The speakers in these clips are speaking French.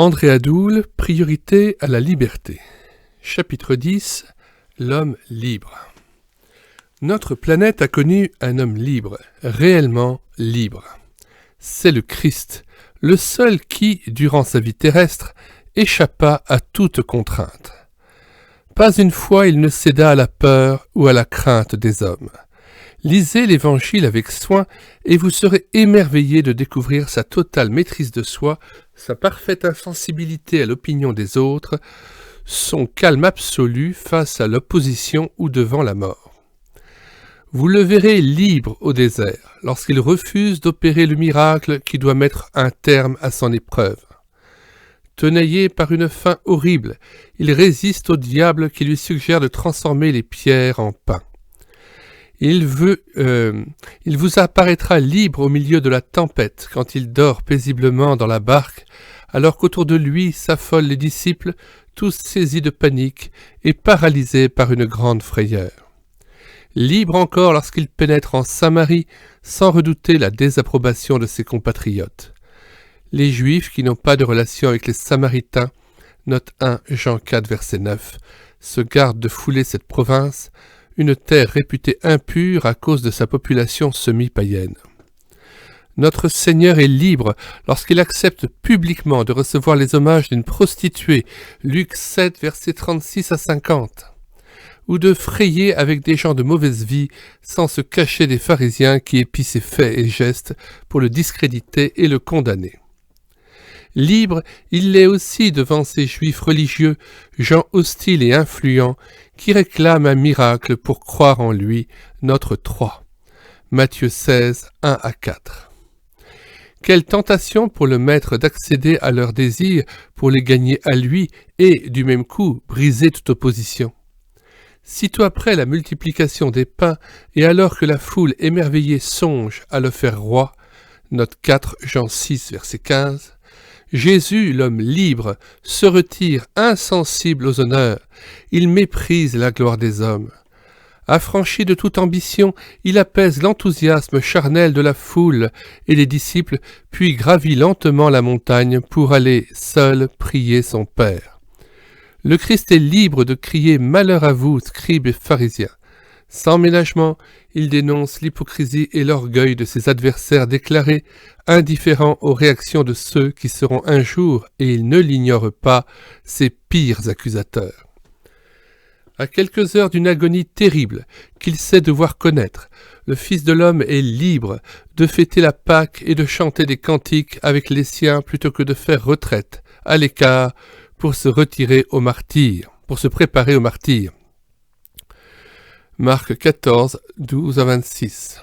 André Adoul, priorité à la liberté. Chapitre 10. L'homme libre. Notre planète a connu un homme libre, réellement libre. C'est le Christ, le seul qui, durant sa vie terrestre, échappa à toute contrainte. Pas une fois il ne céda à la peur ou à la crainte des hommes. Lisez l'Évangile avec soin et vous serez émerveillés de découvrir sa totale maîtrise de soi, sa parfaite insensibilité à l'opinion des autres, son calme absolu face à l'opposition ou devant la mort. Vous le verrez libre au désert, lorsqu'il refuse d'opérer le miracle qui doit mettre un terme à son épreuve. Tenaillé par une faim horrible, il résiste au diable qui lui suggère de transformer les pierres en pain. Il vous apparaîtra libre au milieu de la tempête quand il dort paisiblement dans la barque, alors qu'autour de lui s'affolent les disciples, tous saisis de panique et paralysés par une grande frayeur. Libre encore lorsqu'il pénètre en Samarie sans redouter la désapprobation de ses compatriotes. Les Juifs qui n'ont pas de relation avec les Samaritains, note 1 Jean 4 verset 9, se gardent de fouler cette province, une terre réputée impure à cause de sa population semi-païenne. Notre Seigneur est libre lorsqu'il accepte publiquement de recevoir les hommages d'une prostituée, Luc 7, versets 36 à 50, ou de frayer avec des gens de mauvaise vie sans se cacher des pharisiens qui épient ses faits et gestes pour le discréditer et le condamner. Libre, il l'est aussi devant ces juifs religieux, gens hostiles et influents, qui réclament un miracle pour croire en lui, notre 3. Matthieu 16, 1 à 4. Quelle tentation pour le maître d'accéder à leurs désirs pour les gagner à lui et, du même coup, briser toute opposition. Sitôt après la multiplication des pains et alors que la foule émerveillée songe à le faire roi, note 4 Jean 6, verset 15, Jésus, l'homme libre, se retire insensible aux honneurs, il méprise la gloire des hommes. Affranchi de toute ambition, il apaise l'enthousiasme charnel de la foule et les disciples, puis gravit lentement la montagne pour aller seul prier son Père. Le Christ est libre de crier « Malheur à vous, scribes et pharisiens ». Sans ménagement, il dénonce l'hypocrisie et l'orgueil de ses adversaires déclarés, indifférents aux réactions de ceux qui seront un jour, et il ne l'ignore pas, ses pires accusateurs. À quelques heures d'une agonie terrible qu'il sait devoir connaître, le Fils de l'homme est libre de fêter la Pâque et de chanter des cantiques avec les siens plutôt que de faire retraite, à l'écart, pour se préparer au martyre. Marc 14, 12 à 26.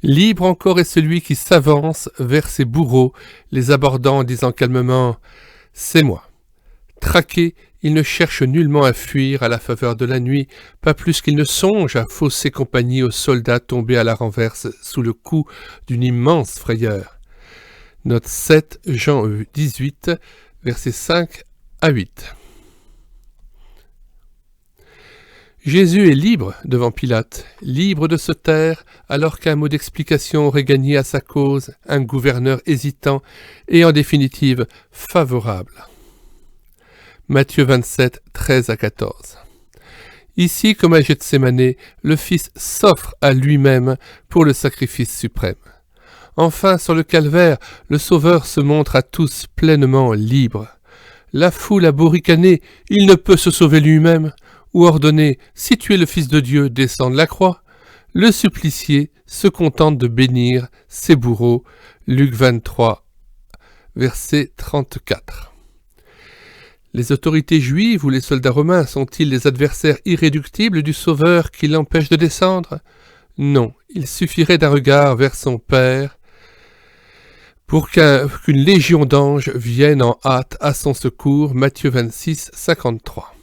Libre encore est celui qui s'avance vers ses bourreaux, les abordant en disant calmement « C'est moi ». Traqué, il ne cherche nullement à fuir à la faveur de la nuit, pas plus qu'il ne songe à fausser compagnie aux soldats tombés à la renverse sous le coup d'une immense frayeur. Note 7, Jean 18, versets 5 à 8. Jésus est libre devant Pilate, libre de se taire alors qu'un mot d'explication aurait gagné à sa cause un gouverneur hésitant et en définitive favorable. Matthieu 27, 13 à 14. Ici, comme à Gethsémanée, le Fils s'offre à lui-même pour le sacrifice suprême. Enfin, sur le calvaire, le Sauveur se montre à tous pleinement libre. La foule a beau ricaner, il ne peut se sauver lui-même, ou ordonner « Si tu es le Fils de Dieu, descends de la croix », le supplicié se contente de bénir ses bourreaux. Luc 23, verset 34. Les autorités juives ou les soldats romains sont-ils les adversaires irréductibles du Sauveur qui l'empêchent de descendre ? Non, il suffirait d'un regard vers son Père pour qu'une légion d'anges vienne en hâte à son secours. Matthieu 26, 53.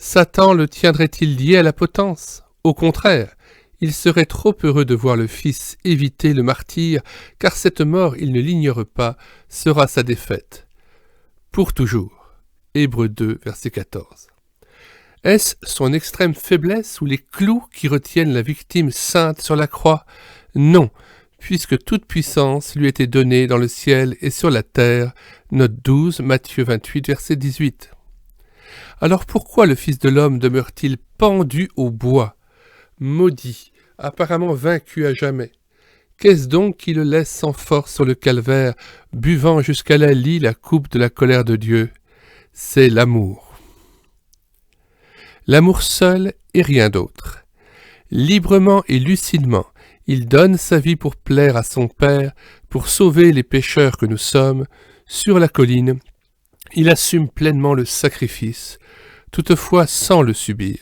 Satan le tiendrait-il lié à la potence ? Au contraire, il serait trop heureux de voir le Fils éviter le martyre, car cette mort, il ne l'ignore pas, sera sa défaite. Pour toujours. Hébreux 2, verset 14. Est-ce son extrême faiblesse ou les clous qui retiennent la victime sainte sur la croix ? Non, puisque toute puissance lui était donnée dans le ciel et sur la terre. Note 12, Matthieu 28, verset 18. Alors pourquoi le Fils de l'homme demeure-t-il pendu au bois, maudit, apparemment vaincu à jamais? Qu'est-ce donc qui le laisse sans force sur le calvaire, buvant jusqu'à la lie la coupe de la colère de Dieu? C'est l'amour. L'amour seul et rien d'autre. Librement et lucidement, il donne sa vie pour plaire à son Père, pour sauver les pécheurs que nous sommes. Sur la colline, il assume pleinement le sacrifice, toutefois sans le subir.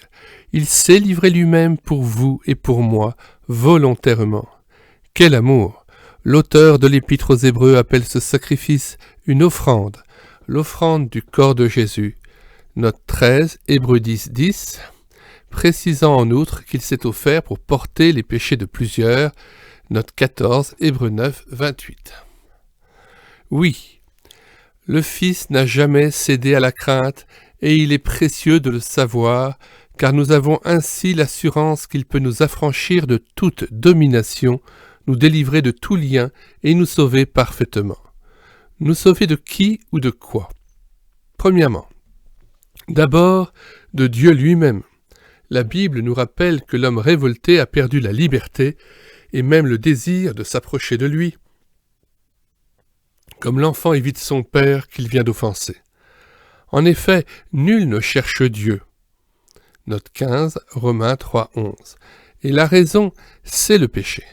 Il s'est livré lui-même pour vous et pour moi, volontairement. Quel amour! L'auteur de l'Épître aux Hébreux appelle ce sacrifice une offrande, l'offrande du corps de Jésus. Note 13, Hébreux 10, 10, précisant en outre qu'il s'est offert pour porter les péchés de plusieurs. Note 14, Hébreux 9, 28. Oui, le Fils n'a jamais cédé à la crainte, et il est précieux de le savoir, car nous avons ainsi l'assurance qu'il peut nous affranchir de toute domination, nous délivrer de tout lien et nous sauver parfaitement. Nous sauver de qui ou de quoi? Premièrement, d'abord de Dieu lui-même. La Bible nous rappelle que l'homme révolté a perdu la liberté et même le désir de s'approcher de lui, comme l'enfant évite son père qu'il vient d'offenser. En effet, nul ne cherche Dieu. Note 15, Romains 3, 11. Et la raison, c'est le péché.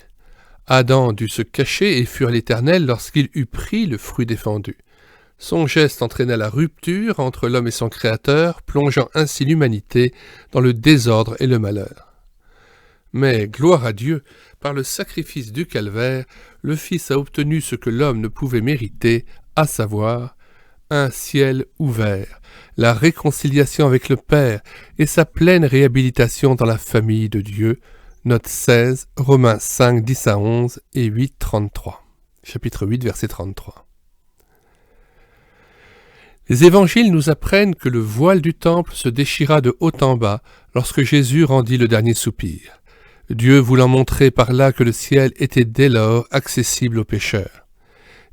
Adam dut se cacher et fuir l'Éternel lorsqu'il eut pris le fruit défendu. Son geste entraîna la rupture entre l'homme et son Créateur, plongeant ainsi l'humanité dans le désordre et le malheur. Mais, gloire à Dieu, par le sacrifice du calvaire, le Fils a obtenu ce que l'homme ne pouvait mériter, à savoir un ciel ouvert, la réconciliation avec le Père et sa pleine réhabilitation dans la famille de Dieu. Note 16, Romains 5, 10 à 11 et 8, 33. Chapitre 8, verset 33. Les évangiles nous apprennent que le voile du temple se déchira de haut en bas lorsque Jésus rendit le dernier soupir, Dieu voulant montrer par là que le ciel était dès lors accessible aux pécheurs.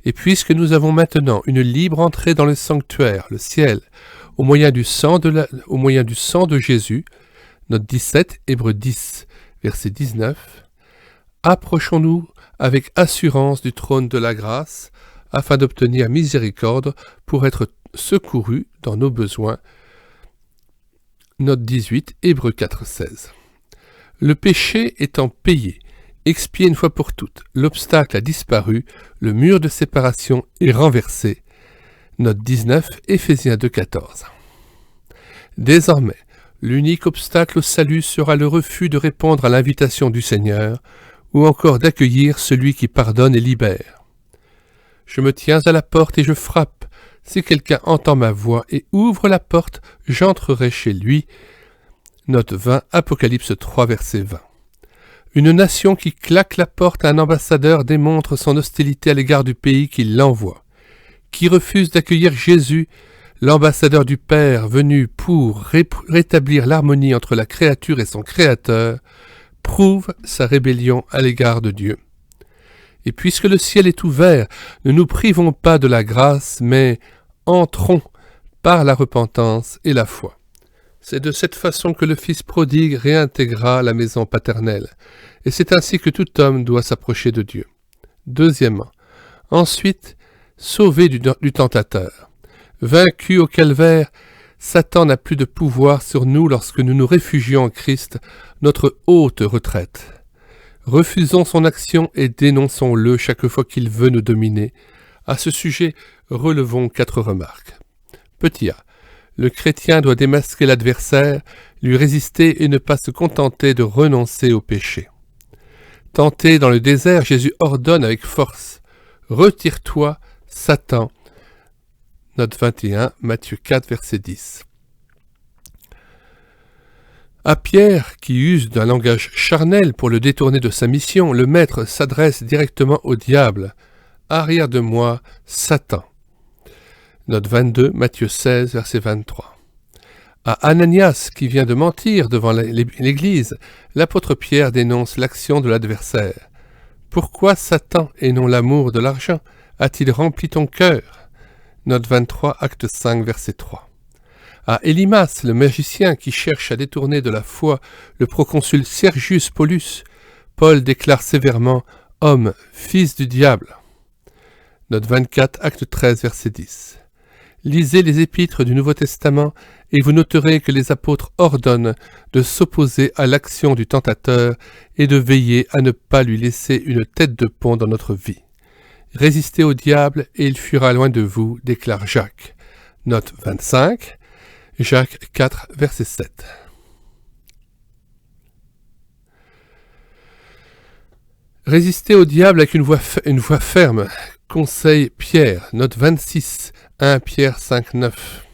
Et puisque nous avons maintenant une libre entrée dans le sanctuaire, le ciel, au moyen du sang de Jésus, note 17, Hébreux 10, verset 19, approchons-nous avec assurance du trône de la grâce, afin d'obtenir miséricorde pour être secourus dans nos besoins. Note 18, Hébreux 4, 16. Le péché étant payé, expié une fois pour toutes, l'obstacle a disparu, le mur de séparation est renversé. Note 19, Éphésiens 2, 14. Désormais, l'unique obstacle au salut sera le refus de répondre à l'invitation du Seigneur, ou encore d'accueillir celui qui pardonne et libère. Je me tiens à la porte et je frappe. Si quelqu'un entend ma voix et ouvre la porte, j'entrerai chez lui. Note 20, Apocalypse 3, verset 20. Une nation qui claque la porte à un ambassadeur démontre son hostilité à l'égard du pays qui l'envoie. Qui refuse d'accueillir Jésus, l'ambassadeur du Père venu pour rétablir l'harmonie entre la créature et son Créateur, prouve sa rébellion à l'égard de Dieu. Et puisque le ciel est ouvert, ne nous privons pas de la grâce, mais entrons par la repentance et la foi. C'est de cette façon que le Fils prodigue réintégra la maison paternelle, et c'est ainsi que tout homme doit s'approcher de Dieu. Deuxièmement, ensuite, sauvé du tentateur. Vaincu au calvaire, Satan n'a plus de pouvoir sur nous lorsque nous nous réfugions en Christ, notre haute retraite. Refusons son action et dénonçons-le chaque fois qu'il veut nous dominer. À ce sujet, relevons 4 remarques. Petit a. Le chrétien doit démasquer l'adversaire, lui résister et ne pas se contenter de renoncer au péché. Tenté dans le désert, Jésus ordonne avec force « Retire-toi, Satan ». Note 21, Matthieu 4, verset 10. À Pierre, qui use d'un langage charnel pour le détourner de sa mission, le Maître s'adresse directement au diable. « Arrière de moi, Satan ». Note 22, Matthieu 16, verset 23. À Ananias, qui vient de mentir devant l'Église, l'apôtre Pierre dénonce l'action de l'adversaire. Pourquoi Satan, et non l'amour de l'argent, a-t-il rempli ton cœur? Note 23, acte 5, verset 3. À Élymas, le magicien qui cherche à détourner de la foi le proconsul Sergius Paulus, Paul déclare sévèrement « Homme, fils du diable ». Note 24, acte 13, verset 10. Lisez les épîtres du Nouveau Testament et vous noterez que les apôtres ordonnent de s'opposer à l'action du tentateur et de veiller à ne pas lui laisser une tête de pont dans notre vie. Résistez au diable et il fuira loin de vous, déclare Jacques. Note 25, Jacques 4, verset 7. Résistez au diable avec une voix ferme. Conseil Pierre, note 26, 1 Pierre 5, 9.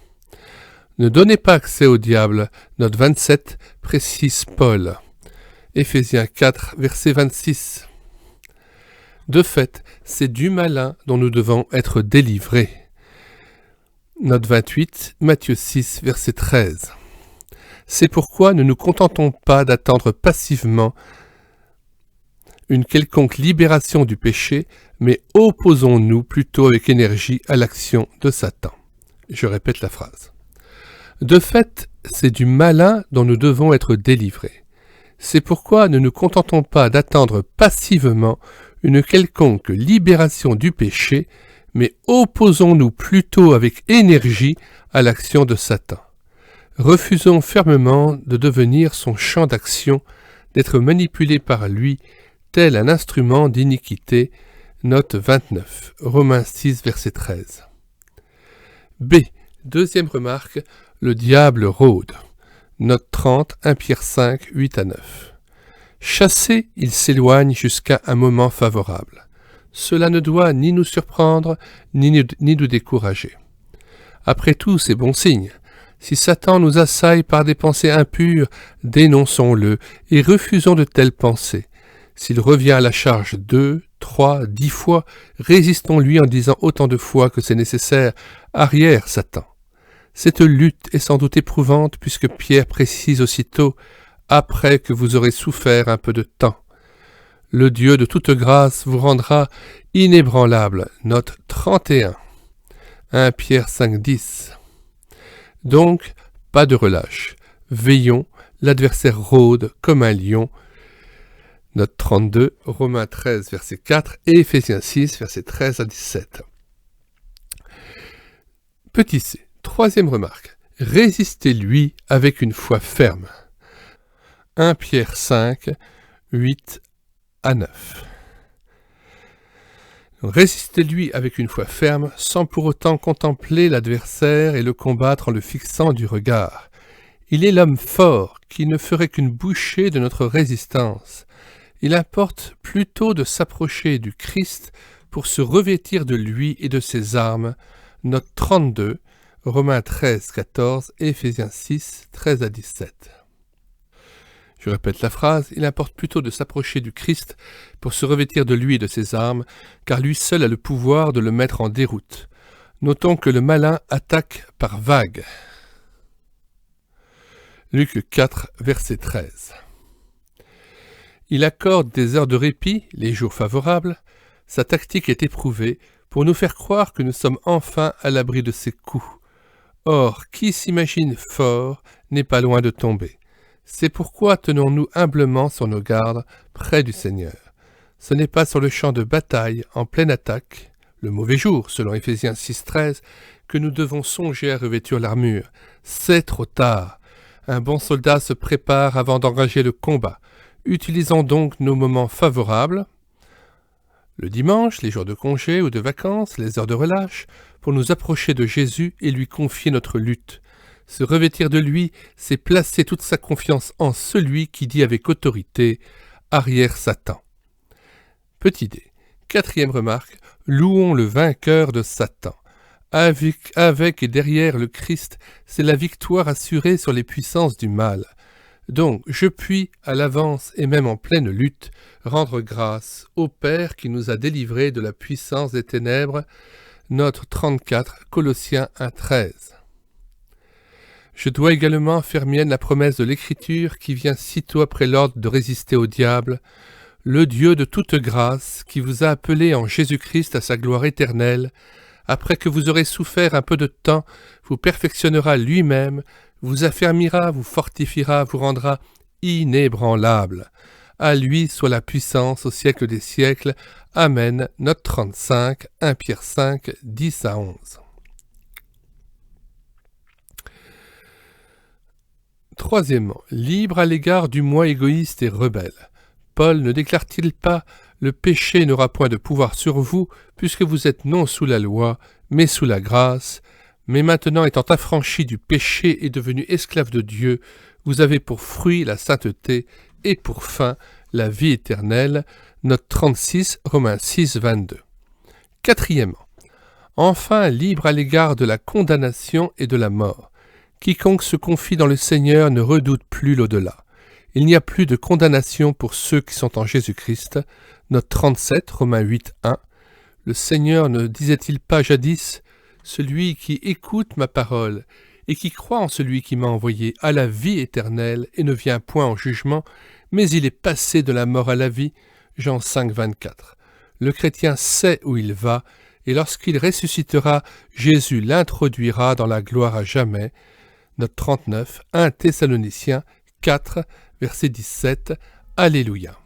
Ne donnez pas accès au diable, note 27, précise Paul. Éphésiens 4, verset 26. De fait, c'est du malin dont nous devons être délivrés. Note 28, Matthieu 6, verset 13. C'est pourquoi ne nous contentons pas d'attendre passivement une quelconque libération du péché, mais opposons-nous plutôt avec énergie à l'action de Satan. Je répète la phrase. De fait, c'est du malin dont nous devons être délivrés. C'est pourquoi ne nous contentons pas d'attendre passivement une quelconque libération du péché, mais opposons-nous plutôt avec énergie à l'action de Satan. Refusons fermement de devenir son champ d'action, d'être manipulés par lui, tel un instrument d'iniquité. Note 29, Romains 6, verset 13. B. Deuxième remarque, le diable rôde. Note 30, 1 Pierre 5, 8 à 9. Chassé, il s'éloigne jusqu'à un moment favorable. Cela ne doit ni nous surprendre, ni nous décourager. Après tout, c'est bon signe. Si Satan nous assaille par des pensées impures, dénonçons-le et refusons de telles pensées. S'il revient à la charge 2, 3, 10 fois, résistons-lui en disant autant de fois que c'est nécessaire. Arrière, Satan. Cette lutte est sans doute éprouvante puisque Pierre précise aussitôt « après que vous aurez souffert un peu de temps ». Le Dieu de toute grâce vous rendra inébranlable. Note 31. 1 Pierre 5, 10. Donc, pas de relâche. Veillons, l'adversaire rôde comme un lion. Note 32, Romains 13, verset 4 et Éphésiens 6, verset 13 à 17. Petit c. Troisième remarque. Résistez-lui avec une foi ferme. 1 Pierre 5, 8 à 9. Résistez-lui avec une foi ferme, sans pour autant contempler l'adversaire et le combattre en le fixant du regard. Il est l'homme fort qui ne ferait qu'une bouchée de notre résistance. Il importe plutôt de s'approcher du Christ pour se revêtir de lui et de ses armes. Note 32, Romains 13, 14 et Éphésiens 6, 13 à 17. Je répète la phrase, il importe plutôt de s'approcher du Christ pour se revêtir de lui et de ses armes, car lui seul a le pouvoir de le mettre en déroute. Notons que le malin attaque par vagues. Luc 4, verset 13. Il accorde des heures de répit, les jours favorables. Sa tactique est éprouvée pour nous faire croire que nous sommes enfin à l'abri de ses coups. Or, qui s'imagine fort n'est pas loin de tomber. C'est pourquoi tenons-nous humblement sur nos gardes, près du Seigneur. Ce n'est pas sur le champ de bataille, en pleine attaque, le mauvais jour, selon Éphésiens 6, 13, que nous devons songer à revêtir l'armure. C'est trop tard. Un bon soldat se prépare avant d'engager le combat. Utilisons donc nos moments favorables, le dimanche, les jours de congé ou de vacances, les heures de relâche, pour nous approcher de Jésus et lui confier notre lutte. Se revêtir de lui, c'est placer toute sa confiance en celui qui dit avec autorité « Arrière Satan ». Petit d. Quatrième remarque, louons le vainqueur de Satan. Avec et derrière le Christ, c'est la victoire assurée sur les puissances du mal. Donc, je puis, à l'avance et même en pleine lutte, rendre grâce au Père qui nous a délivrés de la puissance des ténèbres. Note 34, Colossiens 1, 13. Je dois également faire mienne la promesse de l'Écriture qui vient sitôt après l'ordre de résister au diable. le Dieu de toute grâce, qui vous a appelé en Jésus-Christ à sa gloire éternelle, après que vous aurez souffert un peu de temps, vous perfectionnera lui-même, vous affermira, vous fortifiera, vous rendra inébranlable. À lui soit la puissance au siècle des siècles. Amen. Note 35, 1 Pierre 5, 10 à 11. Troisièmement, libre à l'égard du moi égoïste et rebelle. Paul ne déclare-t-il pas « Le péché n'aura point de pouvoir sur vous, puisque vous êtes non sous la loi, mais sous la grâce. Mais maintenant, étant affranchi du péché et devenu esclave de Dieu, vous avez pour fruit la sainteté et pour fin la vie éternelle. » Note 36, Romains 6, 22. Quatrièmement, enfin libre à l'égard de la condamnation et de la mort. Quiconque se confie dans le Seigneur ne redoute plus l'au-delà. Il n'y a plus de condamnation pour ceux qui sont en Jésus-Christ. Note 37, Romains 8, 1. Le Seigneur ne disait-il pas jadis « Celui qui écoute ma parole et qui croit en celui qui m'a envoyé a la vie éternelle et ne vient point en jugement, mais il est passé de la mort à la vie » Jean 5, 24. Le chrétien sait où il va, et lorsqu'il ressuscitera, Jésus l'introduira dans la gloire à jamais. Note 39, 1 Thessaloniciens 4, verset 17. Alléluia.